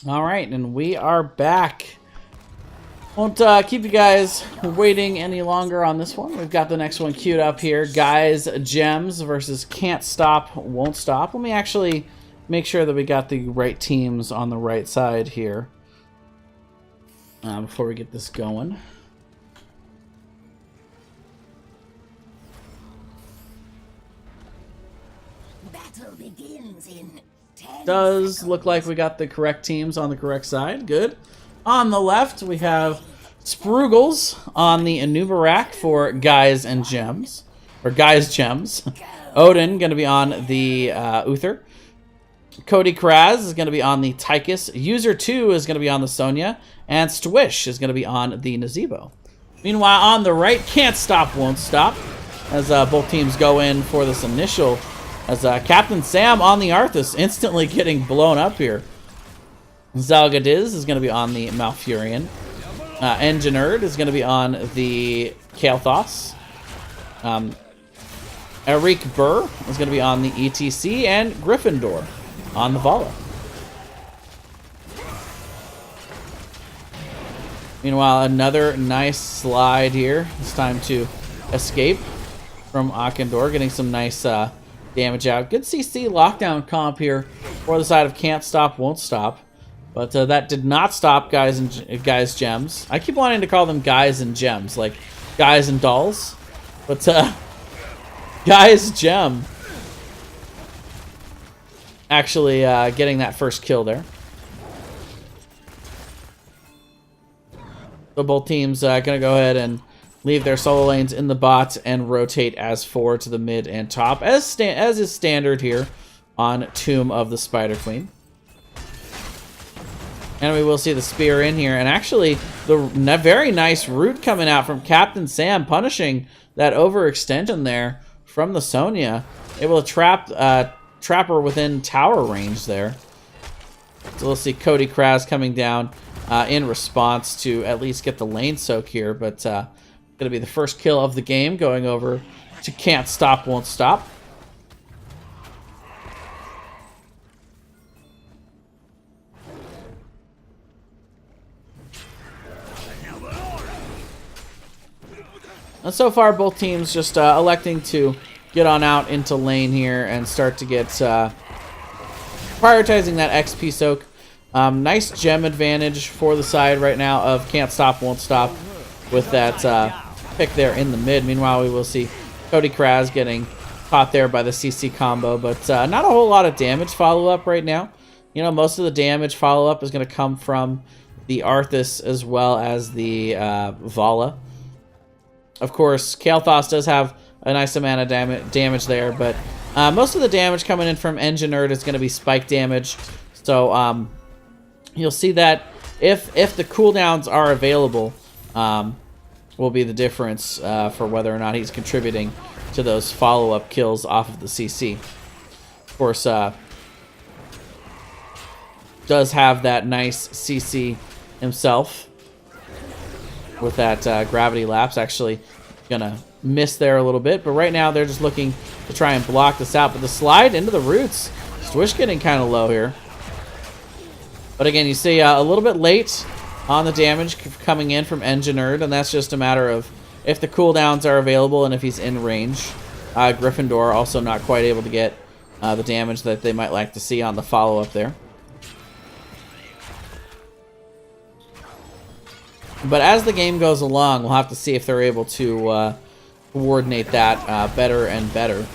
All right, and we are back. Won't keep you guys waiting any longer on this one. We've got the next one queued up here. Guys, Gems versus Can't Stop, Won't Stop. Let me actually make sure that we got the right teams on the right side here before we get this going. Battle begins in 10 Does seconds. look like we got the correct teams on the correct side. Good. On the left, we have Sprugles on the Anubarak for Guys and Gems. Or Guys Gems. Odin going to be on the Uther. Cody Kraz is going to be on the Tychus. User 2 is going to be on the Sonya. And Stwish is going to be on the Nazebo. Meanwhile, on the right, Can't Stop, Won't Stop. As both teams go in for this initial. As Captain Sam on the Arthas instantly getting blown up here. Zalgadiz is going to be on the Malfurion. Engineerd is going to be on the Kael'thas. Eric Burr is going to be on the ETC. And Gryffindor on the Vala. Meanwhile, another nice slide here. It's time to escape from Akendor, getting some nice damage out. Good CC lockdown comp here for the side of Can't Stop, Won't Stop. But that did not stop Guys Gems. I keep wanting to call them Guys and Gems, like Guys and Dolls. But Guys Gem actually getting that first kill there. So both teams going to go ahead and leave their solo lanes in the bot and rotate as forward to the mid and top, as is standard here on Tomb of the Spider Queen. And we will see the spear in here. And actually, the very nice root coming out from Captain Sam, punishing that overextension there from the Sonya. Able to trap her within tower range there. So we'll see Cody Kraz coming down in response to at least get the lane soak here. But going to be the first kill of the game, going over to Can't Stop, Won't Stop. And so far, both teams just electing to get on out into lane here and start to get prioritizing that XP soak. Nice gem advantage for the side right now of Can't Stop, Won't Stop with that pick there in the mid. Meanwhile, we will see Cody Kraz getting caught there by the CC combo, but not a whole lot of damage follow-up right now. You know, most of the damage follow-up is going to come from the Arthas as well as the Vala. Of course, Kael'thas does have a nice amount of damage there, but most of the damage coming in from Engineerd is going to be spike damage. So you'll see that if the cooldowns are available, will be the difference for whether or not he's contributing to those follow-up kills off of the CC. Of course, does have that nice CC himself with that gravity lapse. Actually gonna miss there a little bit, but right now they're just looking to try and block this out. But the slide into the roots, Swish getting kind of low here. But again, you see a little bit late on the damage coming in from Engineerd, and that's just a matter of if the cooldowns are available and if he's in range. Gryffindor also not quite able to get the damage that they might like to see on the follow-up there. But as the game goes along, we'll have to see if they're able to coordinate that better and better.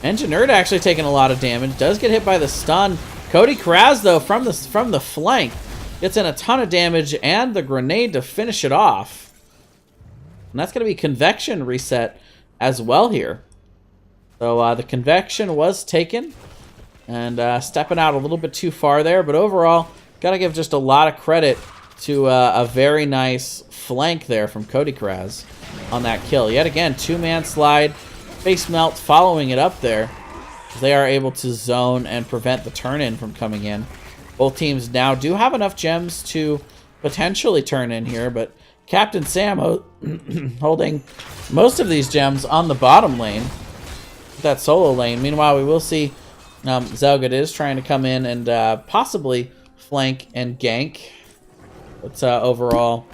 Engineerd actually taking a lot of damage. Does get hit by the stun. Cody Kraz, though, from the flank, gets in a ton of damage and the grenade to finish it off. And that's going to be Convection reset as well here. So the Convection was taken. And stepping out a little bit too far there. But overall, got to give just a lot of credit to a very nice flank there from Cody Kraz on that kill. Yet again, two-man slide, face melt following it up there. They are able to zone and prevent the turn-in from coming in. Both teams now do have enough gems to potentially turn in here, but Captain Sam holding most of these gems on the bottom lane, that solo lane. Meanwhile, we will see Zelgad is trying to come in and possibly flank and gank. But overall,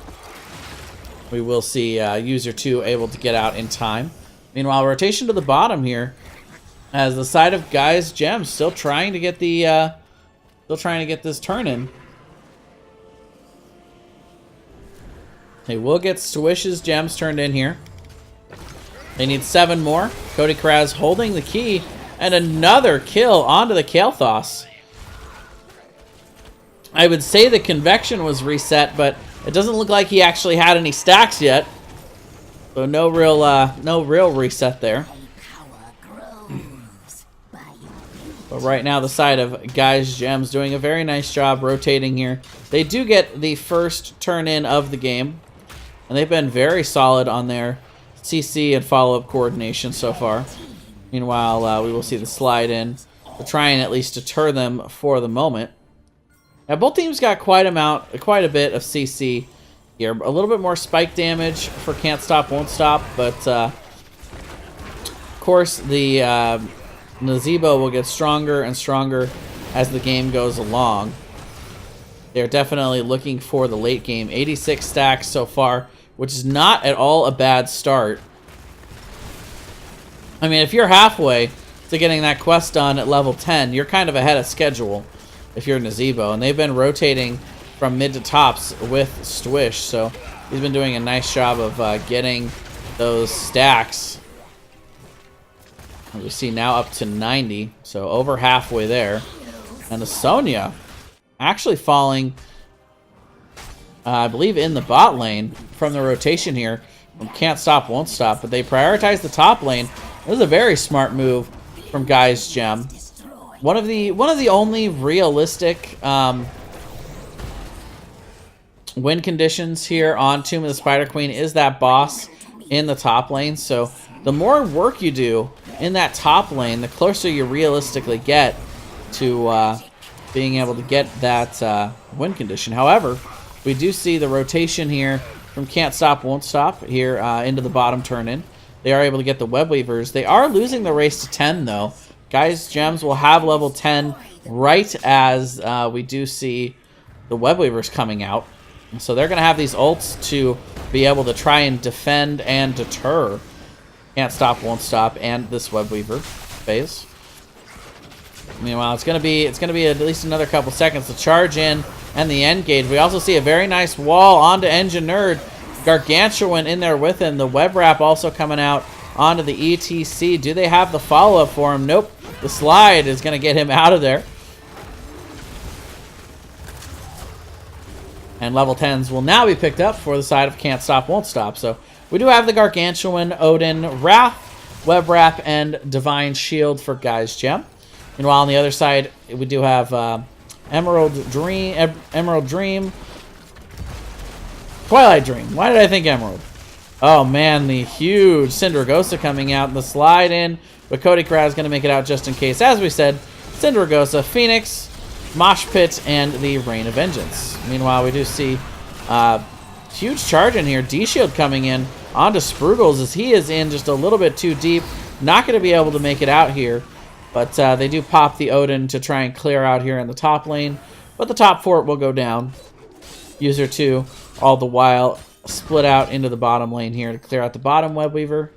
we will see user 2 able to get out in time. Meanwhile, rotation to the bottom here, as the side of Guy's Gems still trying to get the this turn in. They will get Swish's gems turned in here. They need 7 more. Cody Kraz holding the key, and another kill onto the Kael'thas. I would say the convection was reset, but it doesn't look like he actually had any stacks yet. So no real reset there. But right now, the side of Guy's Gems doing a very nice job rotating here. They do get the first turn in of the game, and they've been very solid on their CC and follow-up coordination so far. Meanwhile, we will see the slide in to try and at least deter them for the moment. Now, both teams got quite a bit of CC here. A little bit more spike damage for Can't Stop, Won't Stop, but of course, the Nazebo will get stronger and stronger as the game goes along. They're definitely looking for the late game. 86 stacks so far, which is not at all a bad start. I mean, if you're halfway to getting that quest done at level 10, you're kind of ahead of schedule if you're Nazebo. And they've been rotating from mid to tops with Swish, so he's been doing a nice job of getting those stacks. As we see now up to 90, so over halfway there. And the Sonya actually falling, I believe, in the bot lane from the rotation here. Can't Stop, Won't Stop, but they prioritize the top lane. This is a very smart move from Guy's Gem. One of the only realistic win conditions here on Tomb of the Spider Queen is that boss in the top lane. So the more work you do in that top lane, the closer you realistically get to being able to get that win condition. However, we do see the rotation here from Can't Stop, Won't Stop here into the bottom turn-in. They are able to get the Web Weavers. They are losing the race to 10, though. Guy's Gems will have level 10 right as we do see the Web Weavers coming out. So they're going to have these ults to be able to try and defend and deter Can't Stop, Won't Stop, and this Web Weaver phase. Meanwhile, it's gonna be at least another couple seconds to charge in and the engage. We also see a very nice wall onto Engineered. Gargantuan in there with him. The web wrap also coming out onto the ETC. Do they have the follow-up for him? Nope. The slide is gonna get him out of there. And level 10s will now be picked up for the side of Can't Stop, Won't Stop. So we do have the Gargantuan, Odin, Wrath, Web Wrap, and Divine Shield for Guy's Gem. Meanwhile, on the other side, we do have Emerald Dream, Twilight Dream. Why did I think Emerald? Oh man, the huge Cindergosa coming out, the slide in, but Cody Kraz is going to make it out just in case. As we said, Cindergosa, Phoenix, Mosh Pit, and the Rain of Vengeance. Meanwhile, we do see huge charge in here. D-Shield coming in onto Sprugles as he is in just a little bit too deep. Not going to be able to make it out here. But they do pop the Odin to try and clear out here in the top lane. But the top fort will go down. User 2, all the while, split out into the bottom lane here to clear out the bottom Web Weaver.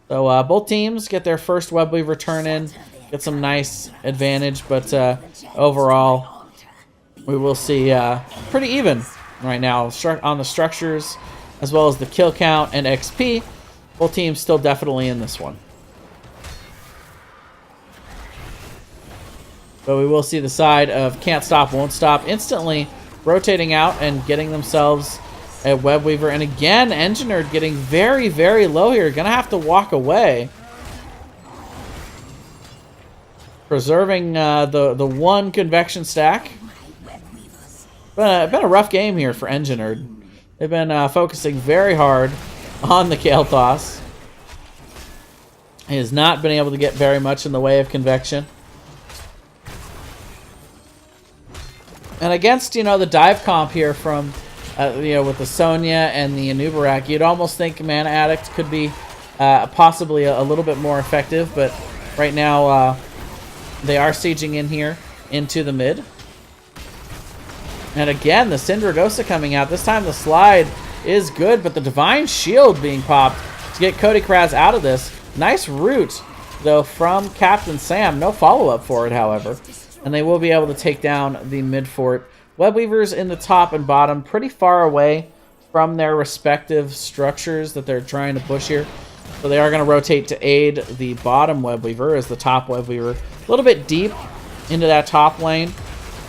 So both teams get their first Web Weaver turn in. Get some nice advantage. But overall, we will see pretty even right now on the structures, as well as the kill count and XP. Both teams still definitely in this one. But we will see the side of Can't Stop, Won't Stop instantly rotating out and getting themselves a Web Weaver. And again, Engineered getting very, very low here. Going to have to walk away. Preserving the one Convection stack. Been a rough game here for Engineered. They've been focusing very hard on the Kael'thas. He has not been able to get very much in the way of Convection. And against, the dive comp here from, with the Sonya and the Anubarak, you'd almost think Mana Addict could be possibly a little bit more effective. But right now, they are sieging in here into the mid. And again, the Syndragosa coming out. This time the slide is good, but the Divine Shield being popped to get Cody Kraz out of this. Nice root, though, from Captain Sam. No follow-up for it, however. And they will be able to take down the mid fort. Webweavers in the top and bottom, pretty far away from their respective structures that they're trying to push here. So they are going to rotate to aid the bottom Webweaver as the top Webweaver. A little bit deep into that top lane.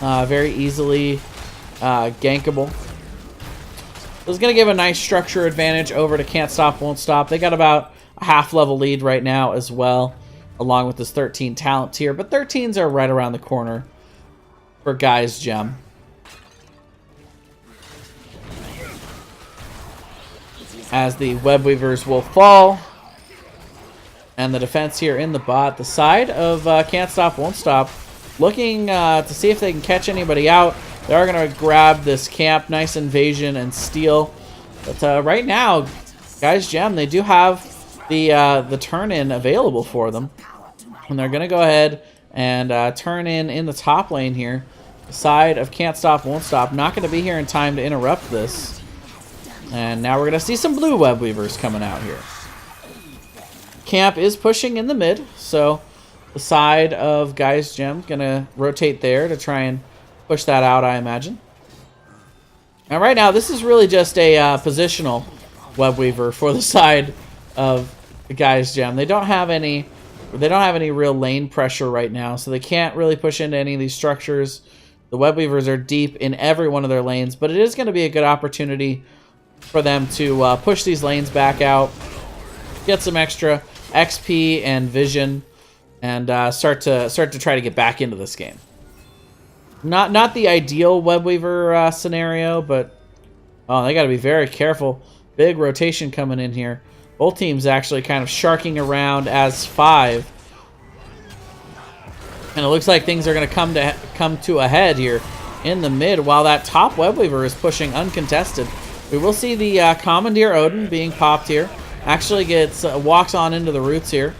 Very easily gankable. So it's going to give a nice structure advantage over to Can't Stop, Won't Stop. They got about a half-level lead right now as well, along with this 13 talent tier. But 13s are right around the corner for Guy's Gem. As the Webweavers will fall. And the defense here in the bot. The side of Can't Stop, Won't Stop. Looking to see if they can catch anybody out. They are going to grab this camp. Nice invasion and steal. But right now, Guy's Gem, they do have the turn-in available for them. And they're going to go ahead and turn in the top lane here. The side of Can't Stop, Won't Stop. Not going to be here in time to interrupt this. And now we're going to see some blue Webweavers coming out here. Camp is pushing in the mid, so the side of Guy's Gem going to rotate there to try and push that out, I imagine. And right now, this is really just a positional Webweaver for the side of the Guy's Gem. They don't have any real lane pressure right now, so they can't really push into any of these structures. The Webweavers are deep in every one of their lanes, but it is going to be a good opportunity for them to push these lanes back out, get some extra XP and vision, and start to try to get back into this game. Not the ideal Webweaver scenario, but oh, they got to be very careful. Big rotation coming in here. Both teams actually kind of sharking around as 5, and it looks like things are going to come to a head here in the mid while that top Webweaver is pushing uncontested. We will see the Commandeer Odin being popped here. Actually walks on into the roots here.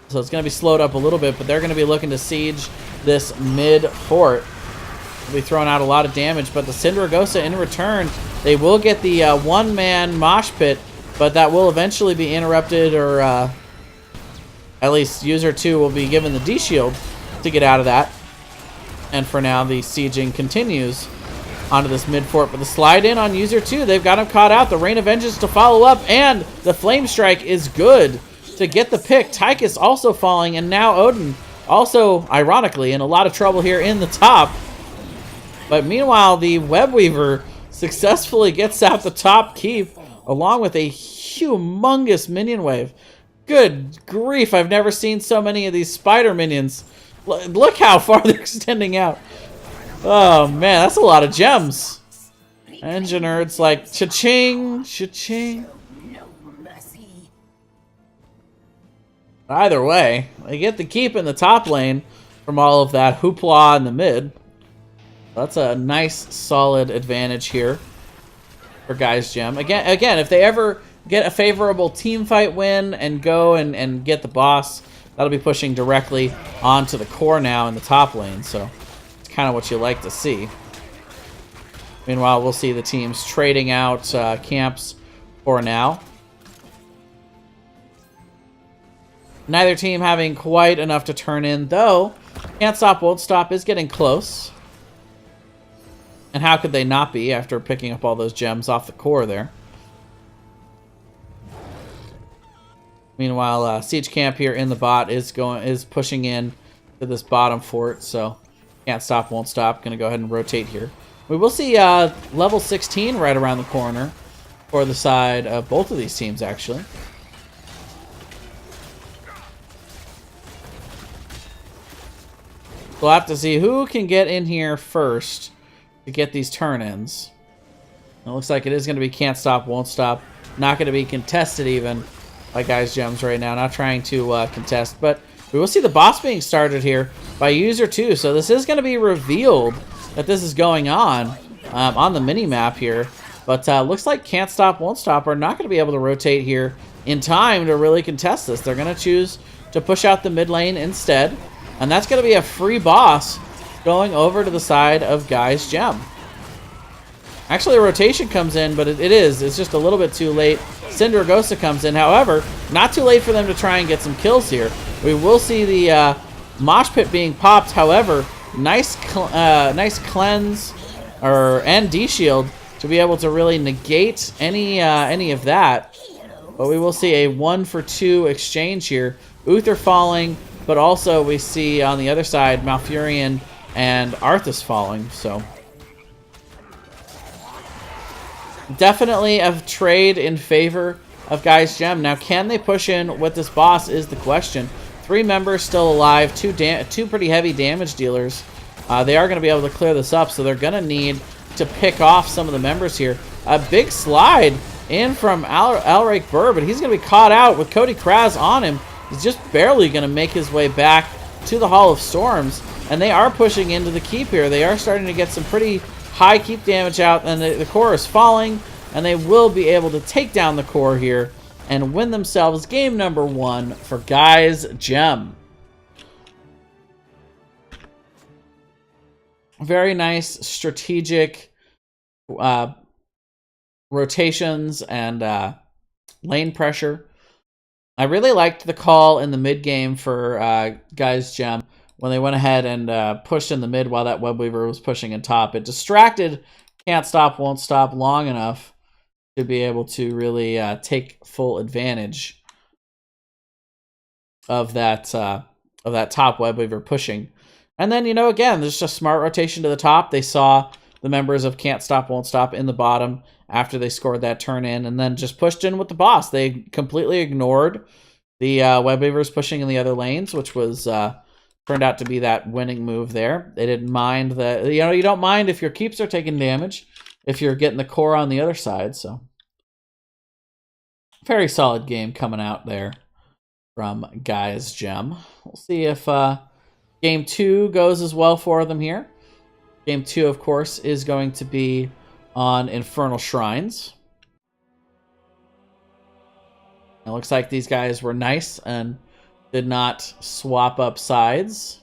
So it's going to be slowed up a little bit, but they're going to be looking to siege this mid fort. They'll be throwing out a lot of damage, but the Syndragosa in return, they will get the one-man mosh pit, but that will eventually be interrupted, or at least user 2 will be given the D-shield to get out of that. And for now, the sieging continues onto this mid fort, but the slide in on user 2, they've got him caught out. The Rain of Vengeance to follow up, and the Flame Strike is good to get the pick. Tychus also falling, and now Odin also, ironically, in a lot of trouble here in the top. But meanwhile, the Webweaver successfully gets out the top keep, along with a humongous minion wave. Good grief, I've never seen so many of these spider minions. Look how far they're extending out. Oh man, that's a lot of gems. Engineerd's like, cha-ching, cha-ching. Either way, they get the keep in the top lane from all of that hoopla in the mid. That's a nice, solid advantage here for Guy's Gem. Again, if they ever get a favorable team fight win and go and get the boss, that'll be pushing directly onto the core now in the top lane. So it's kind of what you like to see. Meanwhile, we'll see the teams trading out camps for now. Neither team having quite enough to turn in, though. Can't Stop, Won't Stop is getting close. And how could they not be after picking up all those gems off the core there? Meanwhile, Siege Camp here in the bot is pushing in to this bottom fort, so Can't Stop, Won't Stop. Gonna go ahead and rotate here. We will see level 16 right around the corner for the side of both of these teams, actually. We'll have to see who can get in here first to get these turn-ins. It looks like it is going to be Can't Stop, Won't Stop. Not going to be contested even by Guy's Gems right now. Not trying to contest, but we will see the boss being started here by user 2. So this is going to be revealed that this is going on the mini-map here. But looks like Can't Stop, Won't Stop are not going to be able to rotate here in time to really contest this. They're going to choose to push out the mid lane instead. And that's going to be a free boss going over to the side of Guy's Gem. Actually, a rotation comes in, but it's just a little bit too late. Syndragosa comes in. However, not too late for them to try and get some kills here. We will see the mosh pit being popped. However, nice cleanse and D-shield to be able to really negate any of that. But we will see a 1-for-2 exchange here. Uther falling, but also we see on the other side Malfurion and Arthas falling. So definitely a trade in favor of Guy's Gem. Now, can they push in with this boss is the question. 3 members still alive, two pretty heavy damage dealers. They are going to be able to clear this up, so they're going to need to pick off some of the members here. A big slide in from Alric Burr, but he's going to be caught out with Cody Kraz on him. He's just barely going to make his way back to the Hall of Storms, and they are pushing into the keep here. They are starting to get some pretty high keep damage out, and the core is falling, and they will be able to take down the core here and win themselves game number 1 for Guy's Gem. Very nice strategic rotations and lane pressure. I really liked the call in the mid game for Guy's Gem when they went ahead and pushed in the mid while that Webweaver was pushing in top. It distracted Can't Stop, Won't Stop long enough to be able to really take full advantage of that top Webweaver pushing. And then, again, there's just smart rotation to the top. They saw the members of Can't Stop, Won't Stop in the bottom after they scored that turn in, and then just pushed in with the boss. They completely ignored the Webweavers pushing in the other lanes, which was turned out to be that winning move there. They didn't mind that. You don't mind if your keeps are taking damage if you're getting the core on the other side. So very solid game coming out there from Guy's Gem. We'll see if Game 2 goes as well for them here. Game 2, of course, is going to be on Infernal Shrines. It looks like these guys were nice and did not swap up sides.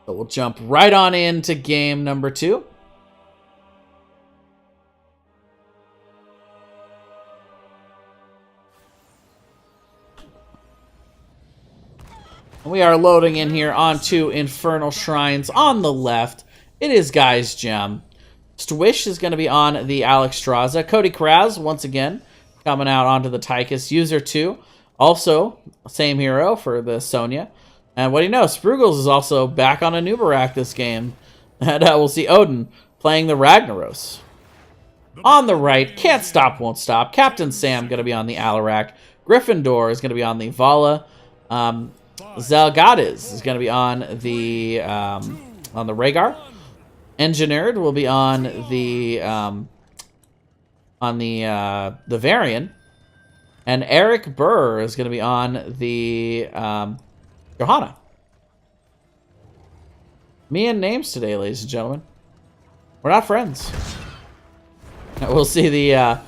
So we'll jump right on into game number 2. We are loading in here onto Infernal Shrines on the left. It is Guy's Gem. Stwish is going to be on the Alexstrasza. Cody Kraz, once again, coming out onto the Tychus. User 2, also same hero for the Sonya. And what do you know, Sprugels is also back on a Nubarak this game. And we'll see Odin playing the Ragnaros. On the right, Can't Stop, Won't Stop. Captain Sam going to be on the Alarak. Gryffindor is going to be on the Vala. Zelgadiz is going to be on the Rhaegar. Engineered will be on the Varian, and Eric Burr is going to be on the Johanna. Me and names today, ladies and gentlemen. We're not friends. We'll see the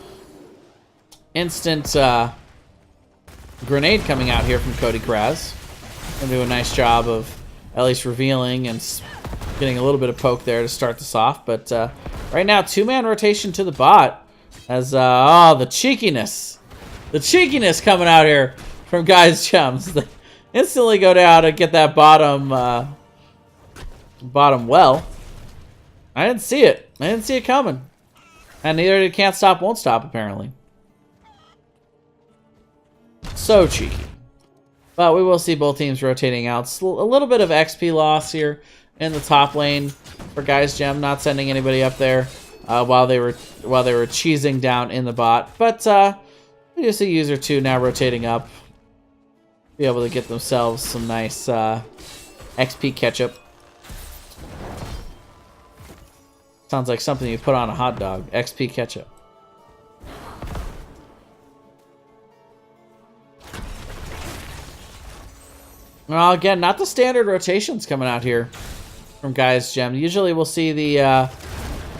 instant grenade coming out here from Cody Kraz. Gonna do a nice job of at least revealing and getting a little bit of poke there to start this off. But right now, 2-man rotation to the bot. As, the cheekiness. The cheekiness coming out here from Guy's Gems. They instantly go down and get that bottom well. I didn't see it. I didn't see it coming. And neither did Can't Stop, Won't Stop, apparently. So cheeky. But we will see both teams rotating out. A little bit of XP loss here in the top lane for Guy's Gem, not sending anybody up there while they were cheesing down in the bot. But we just see User 2 now rotating up, be able to get themselves some nice XP ketchup. Sounds like something you put on a hot dog. XP ketchup. Well, again, not the standard rotations coming out here from Guy's Gem. Usually we'll see the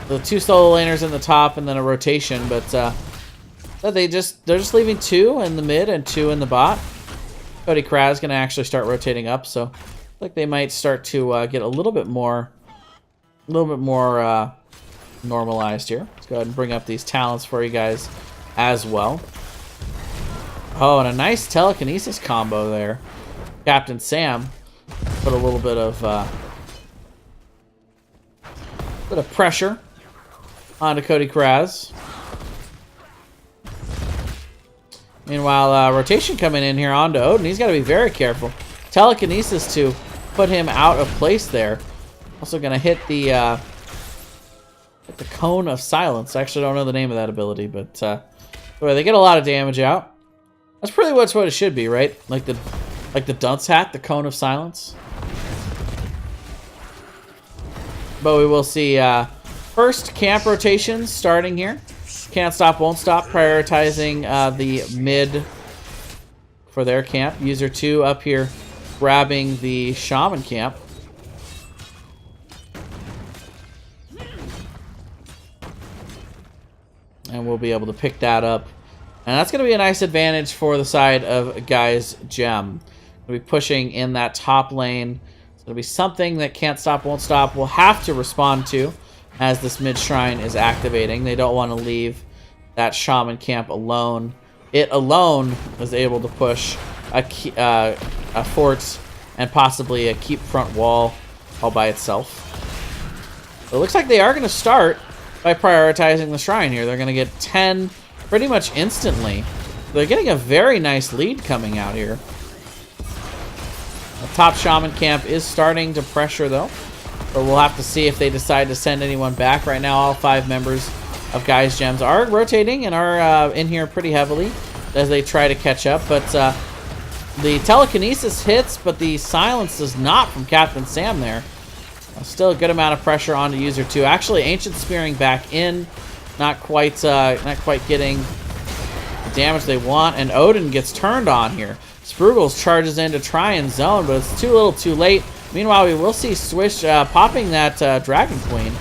2 solo laners in the top and then a rotation, but they're just leaving 2 in the mid and 2 in the bot. Cody Kraz is going to actually start rotating up, so I think they might start to get a little bit more a little bit more normalized here. Let's go ahead and bring up these talents for you guys as well. Oh, and a nice telekinesis combo there. Captain Sam put a little bit of pressure onto Cody Kraz. Meanwhile, rotation coming in here onto Odin. He's got to be very careful. Telekinesis to put him out of place there. Also going to hit the Cone of Silence. I actually don't know the name of that ability, but anyway, they get a lot of damage out. That's pretty much what it should be, right? Like the dunce hat, the Cone of Silence. But we will see first camp rotations starting here. Can't Stop, Won't Stop, prioritizing the mid for their camp. User 2 up here grabbing the Shaman camp. And we'll be able to pick that up. And that's going to be a nice advantage for the side of Guy's Gem. We'll be pushing in that top lane. It's going to be something that Can't Stop, Won't Stop will have to respond to as this mid shrine is activating. They don't want to leave that Shaman camp alone. It alone is able to push a fort and possibly a keep front wall all by itself. It looks like they are going to start by prioritizing the shrine here. They're going to get 10 pretty much instantly. They're getting a very nice lead coming out here. The top Shaman camp is starting to pressure though. But we'll have to see if they decide to send anyone back. Right now, all 5 members of Guy's Gems are rotating and are in here pretty heavily as they try to catch up. But the telekinesis hits, but the silence does not from Captain Sam there. Still a good amount of pressure onto user 2. Actually, Ancient Spearing back in. Not quite getting the damage they want. And Odin gets turned on here. Sprugles charges in to try and zone, but it's too little too late. Meanwhile, we will see Swish popping that Dragon Queen.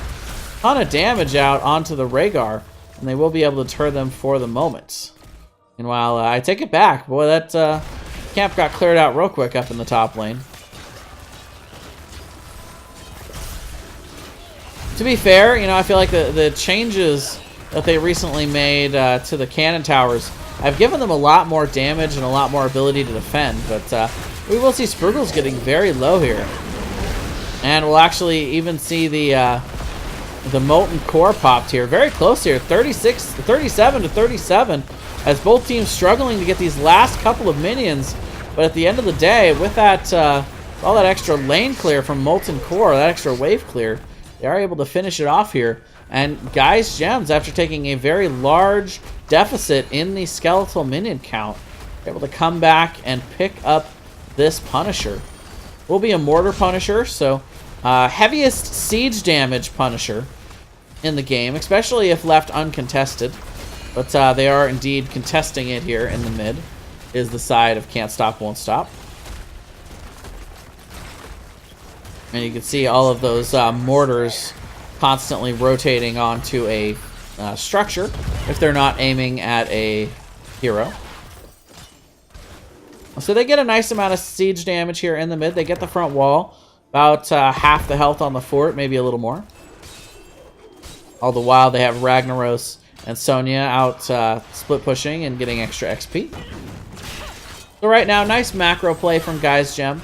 Ton of damage out onto the Rhaegar, and they will be able to deter them for the moment. Meanwhile, I take it back. Boy, that camp got cleared out real quick up in the top lane. To be fair, you know, I feel like the changes that they recently made to the cannon towers have given them a lot more damage and a lot more ability to defend, but we will see Sprugles getting very low here. And we'll actually even see the Molten Core popped here. Very close here, 37 to 37, as both teams struggling to get these last couple of minions. But at the end of the day, with that all that extra lane clear from Molten Core, that extra wave clear, they are able to finish it off here. And Guy's Gems, after taking a very large deficit in the skeletal minion count, are able to come back and pick up this Punisher. Will be a Mortar Punisher, so heaviest siege damage Punisher in the game, especially if left uncontested. But they are indeed contesting it here in the mid, is the side of Can't Stop, Won't Stop. And you can see all of those mortars constantly rotating onto a structure if they're not aiming at a hero. So they get a nice amount of siege damage here in the mid. They get the front wall, about half the health on the fort, maybe a little more. All the while they have Ragnaros and Sonya out split pushing and getting extra XP. So right now, nice macro play from Guy's Gem.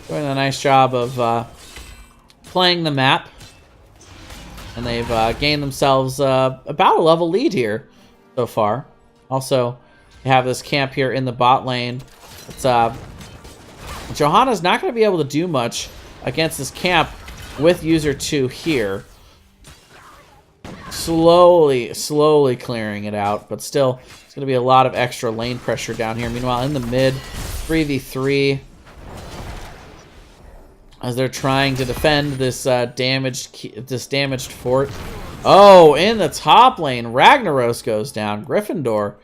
Doing a nice job of playing the map. And they've gained themselves about a level lead here so far. Also, they have this camp here in the bot lane. It's, Johanna's not going to be able to do much against this camp with user 2 here. Slowly clearing it out, but still, it's going to be a lot of extra lane pressure down here. Meanwhile, in the mid, 3v3, as they're trying to defend this damaged fort. Oh, in the top lane, Ragnaros goes down. Gryffindor,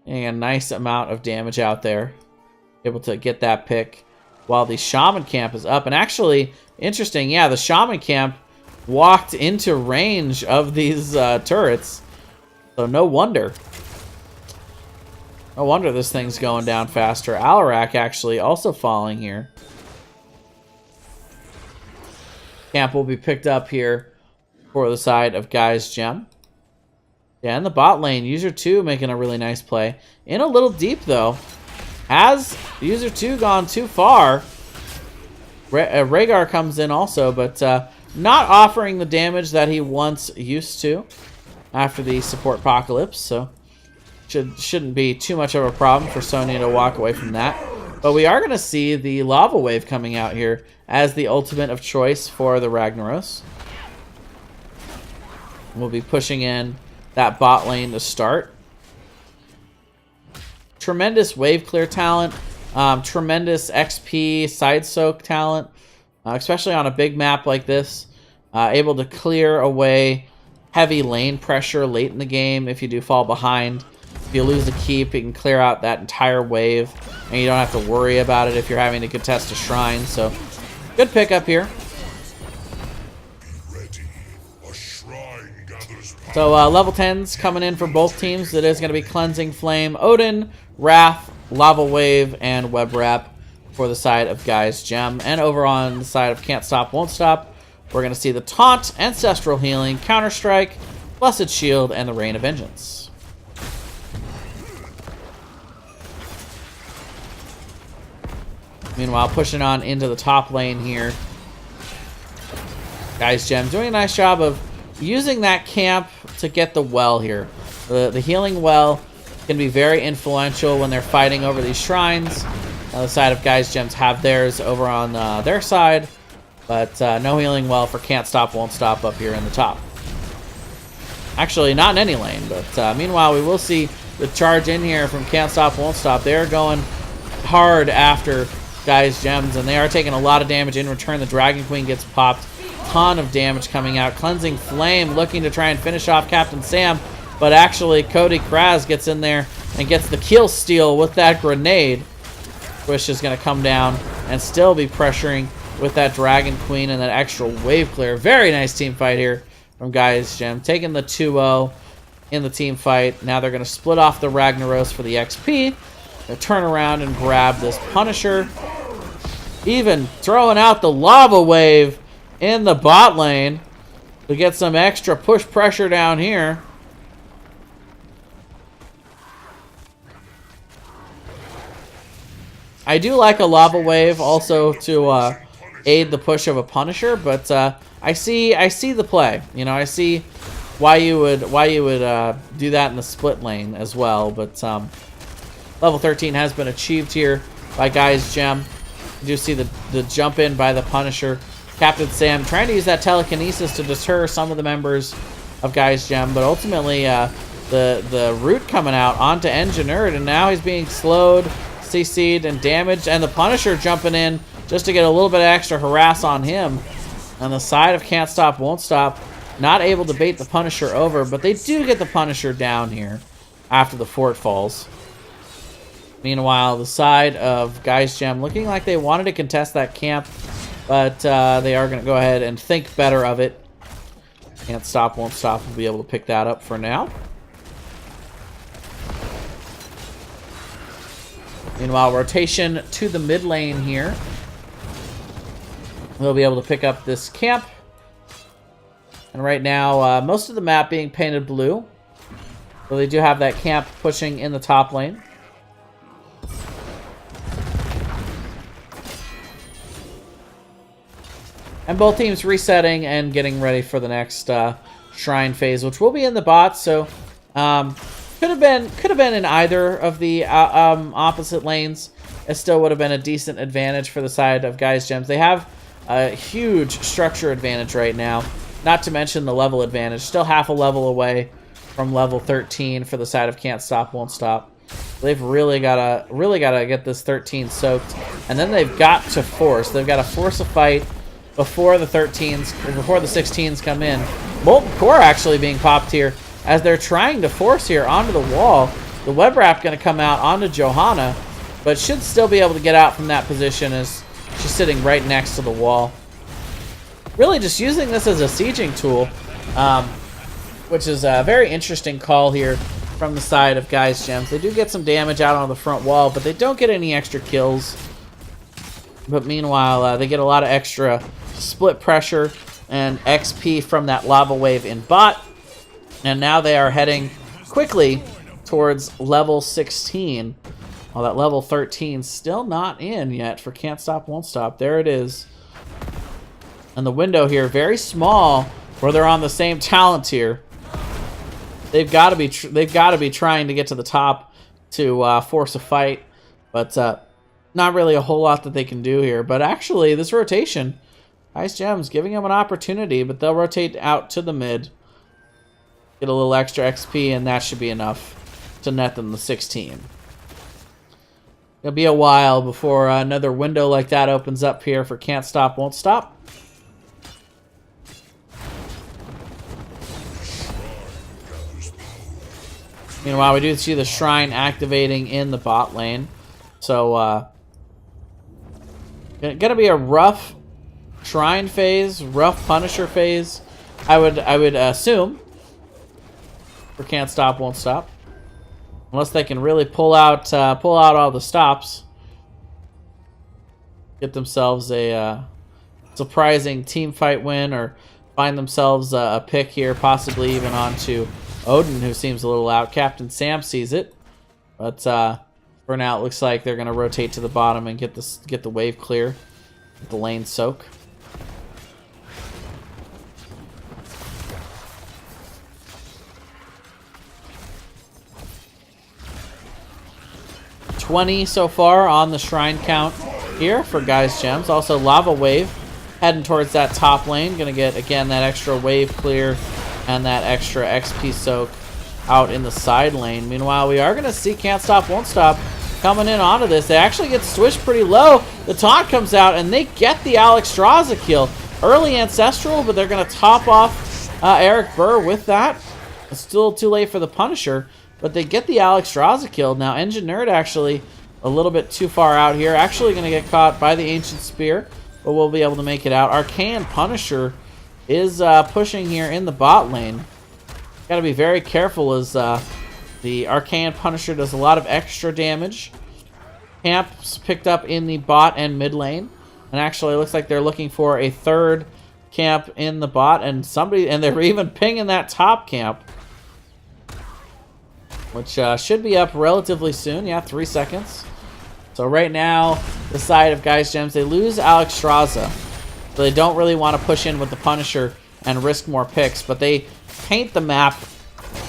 getting a nice amount of damage out there. Able to get that pick while the Shaman camp is up. And actually, interesting, yeah, the Shaman camp walked into range of these turrets. So no wonder. No wonder this thing's going down faster. Alarak actually also falling here. Camp will be picked up here for the side of Guy's Gem. Yeah, in the bot lane, User 2 making a really nice play. In a little deep, though. Has User 2 gone too far? Rhaegar comes in also, but not offering the damage that he once used to after the support apocalypse, so shouldn't be too much of a problem for Sonya to walk away from that. But we are going to see the Lava Wave coming out here as the ultimate of choice for the Ragnaros. We'll be pushing in that bot lane to start. Tremendous wave clear talent. Tremendous XP side soak talent. Especially on a big map like this. Able to clear away heavy lane pressure late in the game if you do fall behind. If you lose the keep, you can clear out that entire wave. And you don't have to worry about it if you're having to contest a shrine. So, good pickup here. So, level 10s coming in for both teams. It is going to be Cleansing Flame, Odin, Wrath, Lava Wave, and Web Wrap for the side of Guy's Gem. And over on the side of Can't Stop, Won't Stop, we're going to see the Taunt, Ancestral Healing, Counter-Strike, Blessed Shield, and the Rain of Vengeance. Meanwhile, pushing on into the top lane here. Guy's Gem doing a nice job of using that camp to get the well here. The healing well can be very influential when they're fighting over these shrines. The side of Guy's Gems have theirs over on their side, but no healing well for Can't Stop, Won't Stop up here in the top. Actually, not in any lane, but meanwhile, we will see the charge in here from Can't Stop, Won't Stop. They're going hard after Guy's Gems, and they are taking a lot of damage in return. The Dragon Queen gets popped. Ton of damage coming out. Cleansing Flame looking to try and finish off Captain Sam, but actually Cody Kraz gets in there and gets the kill steal with that grenade, which is going to come down and still be pressuring with that Dragon Queen and that extra wave clear. Very nice team fight here from Guy's Gem. Taking the 2-0 in the team fight. Now they're going to split off the Ragnaros for the XP. They'll turn around and grab this Punisher. Even throwing out the Lava Wave in the bot lane to get some extra push pressure down here. I do like a Lava Wave also to aid the push of a Punisher, but I see the play. You know, I see why you would do that in the split lane as well. But level 13 has been achieved here by Guy's Gem. You do see the jump in by the Punisher. Captain Sam trying to use that telekinesis to deter some of the members of Guy's Gem, but ultimately the root coming out onto Engineered, and now he's being slowed, CC'd, and damaged, and the Punisher jumping in just to get a little bit of extra harass on him. On the side of Can't Stop, Won't Stop, not able to bait the Punisher over, but they do get the Punisher down here after the fort falls. Meanwhile, the side of Guy's Gem looking like they wanted to contest that camp, but they are going to go ahead and think better of it. Can't Stop, Won't Stop will be able to pick that up for now. Meanwhile, rotation to the mid lane here. We'll be able to pick up this camp. And right now, most of the map being painted blue. So they do have that camp pushing in the top lane. And both teams resetting and getting ready for the next shrine phase, which will be in the bots. So could have been in either of the opposite lanes. It still would have been a decent advantage for the side of Guy's Gems. They have a huge structure advantage right now, not to mention the level advantage. Still half a level away from level 13 for the side of Can't Stop, Won't Stop. They've really gotta get this 13 soaked, and then they've got to force. They've got to force a fight before the 13s, or before the 16s come in. Molten Core actually being popped here as they're trying to force here onto the wall. The Web Wrap going to come out onto Johanna, but should still be able to get out from that position as she's sitting right next to the wall. Really just using this as a sieging tool, which is a very interesting call here from the side of Guy's Gems. They do get some damage out on the front wall, but they don't get any extra kills. But meanwhile, they get a lot of extra split pressure and XP from that lava wave in bot. And now they are heading quickly towards level 16. While that level 13 still not in yet for Can't Stop, Won't Stop. There it is. And the window here, very small, where they're on the same talent tier. They've got to be trying to get to the top to force a fight, but not really a whole lot that they can do here. But actually, this rotation, Ice Gems giving them an opportunity, but they'll rotate out to the mid, get a little extra XP, and that should be enough to net them the 16. It'll be a while before another window like that opens up here for Can't Stop, Won't Stop. Meanwhile, we do see the Shrine activating in the bot lane. So, gonna be a rough Shrine phase, rough Punisher phase, I would assume, for Can't Stop, Won't Stop. Unless they can really pull out all the stops, get themselves a surprising team fight win, or find themselves a pick here, possibly even onto Odin, who seems a little out. Captain Sam sees it, but for now it looks like they're going to rotate to the bottom and get the wave clear, get the lane soak. $20 so far on the Shrine count here for Guy's Gems. Also, Lava Wave heading towards that top lane. Going to get, again, that extra wave clear and that extra XP soak out in the side lane. Meanwhile, we are going to see Can't Stop, Won't Stop coming in onto this. They actually get switched pretty low. The taunt comes out, and they get the Alexstrasza kill. Early Ancestral, but they're going to top off Eric Burr with that. It's still too late for the Punisher, but they get the Alexstrasza kill. Now, Engine Nerd actually a little bit too far out here. Actually going to get caught by the Ancient Spear, but we'll be able to make it out. Arcane Punisher is pushing here in the bot lane. Got to be very careful as the Arcane Punisher does a lot of extra damage. Camps picked up in the bot and mid lane. And actually, it looks like they're looking for a third camp in the bot, and they're even pinging that top camp, which should be up relatively soon. Yeah, 3 seconds. So right now, the side of Guy's Gems, they lose Alexstrasza, so they don't really want to push in with the Punisher and risk more picks, but they paint the map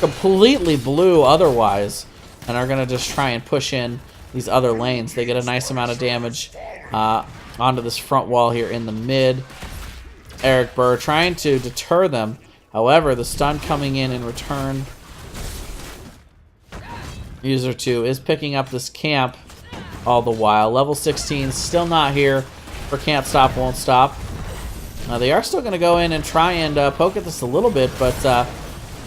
completely blue otherwise, and are going to just try and push in these other lanes. They get a nice amount of damage onto this front wall here in the mid. Eric Burr trying to deter them. However, the stun coming in return. User 2 is picking up this camp all the while. Level 16 still not here for Can't Stop, Won't Stop. They are still going to go in and try and poke at this a little bit, but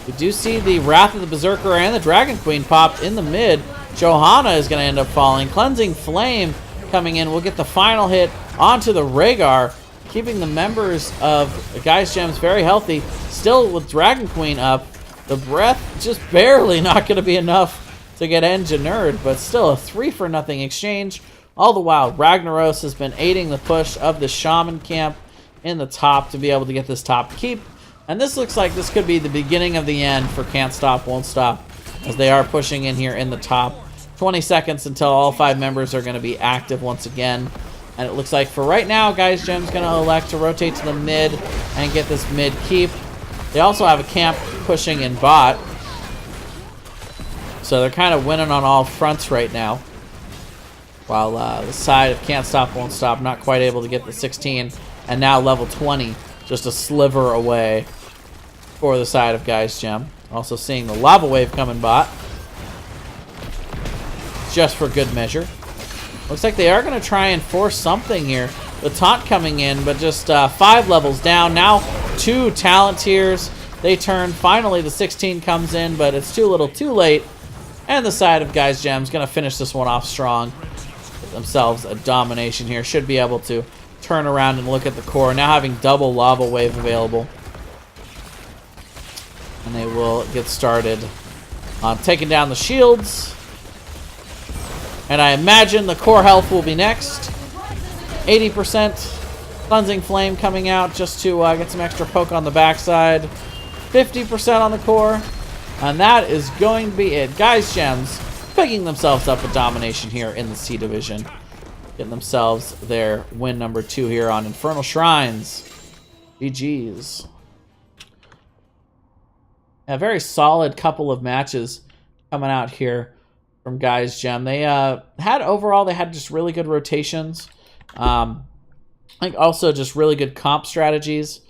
we do see the Wrath of the Berserker and the Dragon Queen popped in the mid. Johanna is going to end up falling. Cleansing Flame coming in. We'll get the final hit onto the Rhaegar, keeping the members of Guy's Gems very healthy. Still with Dragon Queen up. The breath just barely not going to be enough to get Engineered, but still a 3-for-0 exchange. All the while, Ragnaros has been aiding the push of the Shaman camp in the top to be able to get this top keep. And this looks like this could be the beginning of the end for Can't Stop, Won't Stop, as they are pushing in here in the top. 20 seconds until all 5 members are going to be active once again. And it looks like for right now, Guy's Gem's going to elect to rotate to the mid and get this mid keep. They also have a camp pushing in bot, so they're kind of winning on all fronts right now. While the side of Can't Stop, Won't Stop not quite able to get the 16, and now level 20, just a sliver away for the side of Guy's Gem. Also seeing the Lava Wave coming bot, just for good measure. Looks like they are going to try and force something here. The taunt coming in, but just 5 levels down. Now 2 talent tiers. They turn. Finally, the 16 comes in, but it's too little too late. And the side of Guy's Gem's going to finish this one off strong. Get themselves a domination here. Should be able to turn around and look at the core. Now having double Lava Wave available. And they will get started on taking down the shields. And I imagine the core health will be next. 80%. Cleansing Flame coming out just to get some extra poke on the backside. 50% on the core. And that is going to be it. Guys Gems picking themselves up a domination here in the C Division. Getting themselves their win number 2 here on Infernal Shrines. GG's. A very solid couple of matches coming out here from Guys Gem. They had just really good rotations. I think also just really good comp strategies.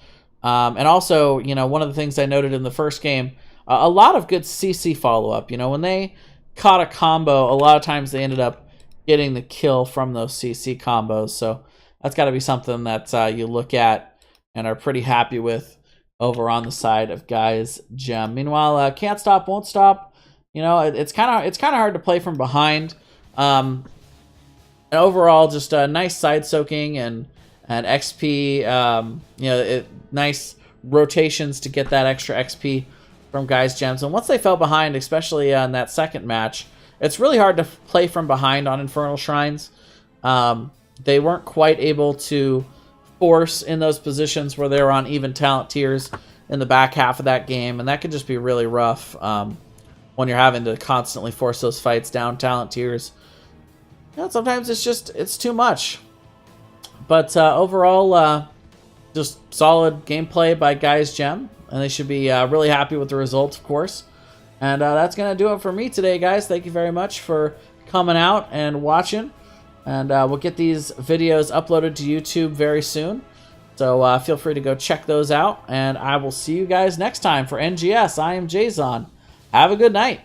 And also, you know, one of the things I noted in the first game, a lot of good CC follow-up. You know, when they caught a combo, a lot of times they ended up getting the kill from those CC combos. So that's got to be something that you look at and are pretty happy with over on the side of Guys Gem. Meanwhile, Can't Stop, Won't Stop. You know, it's kind of hard to play from behind. And overall, just a nice side soaking and XP. You know, nice rotations to get that extra XP from Guys Gems. And once they fell behind, especially in that second match, it's really hard to play from behind on Infernal Shrines. They weren't quite able to force in those positions where they were on even talent tiers in the back half of that game, and that could just be really rough when you're having to constantly force those fights down talent tiers. You know, sometimes it's too much. But overall, just solid gameplay by Guys Gem, and they should be really happy with the results, of course. And that's going to do it for me today, guys. Thank you very much for coming out and watching. And we'll get these videos uploaded to YouTube very soon. So feel free to go check those out. And I will see you guys next time for NGS. I am Jason. Have a good night.